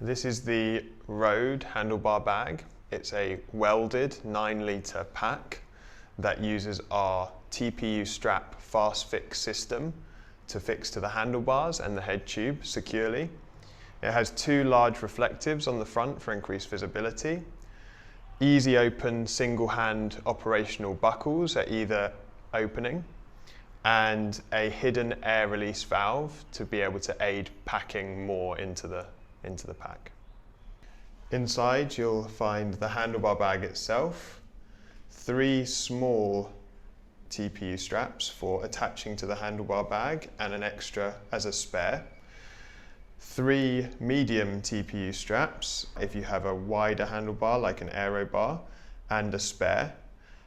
This is the Rode handlebar bag. It's a welded 9-litre pack that uses our TPU strap fast fix system to fix to the handlebars and the head tube securely. It has 2 large reflectives on the front for increased visibility, easy open single hand operational buckles at either opening, and a hidden air release valve to be able to aid packing more into the pack. Inside you'll find the handlebar bag itself, 3 small TPU straps for attaching to the handlebar bag and an extra as a spare, 3 medium TPU straps if you have a wider handlebar like an aero bar, and a spare,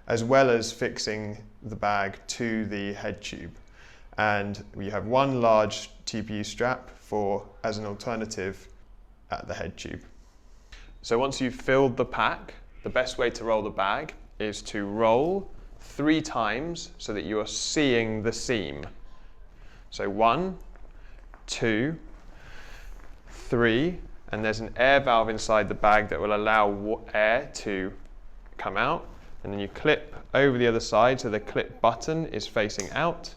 as well as fixing the bag to the head tube. And you have 1 large TPU strap as an alternative at the head tube. So once you've filled the pack, the best way to roll the bag is to roll 3 times so that you are seeing the seam. So 1, 2, 3, and there's an air valve inside the bag that will allow air to come out, and then you clip over the other side so the clip button is facing out,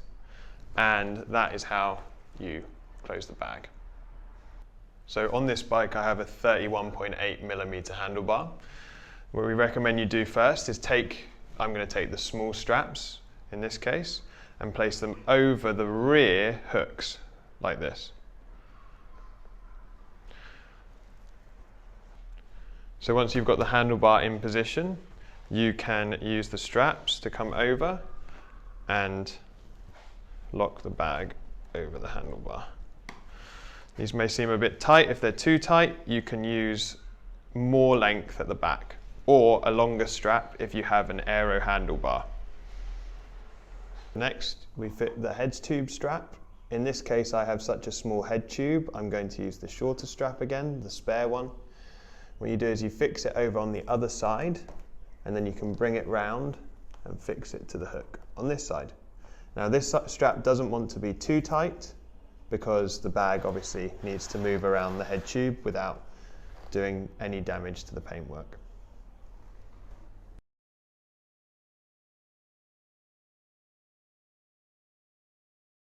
and that is how you close the bag. So on this bike I have a 31.8mm handlebar. What we recommend you do first is I'm going to take the small straps in this case and place them over the rear hooks like this. So once you've got the handlebar in position, you can use the straps to come over and lock the bag over the handlebar. These may seem a bit tight. If they're too tight, you can use more length at the back, or a longer strap if you have an aero handlebar. Next, we fit the head tube strap. In this case, I have such a small head tube, I'm going to use the shorter strap again, the spare one. What you do is you fix it over on the other side, and then you can bring it round and fix it to the hook on this side. Now this strap doesn't want to be too tight because the bag obviously needs to move around the head tube without doing any damage to the paintwork.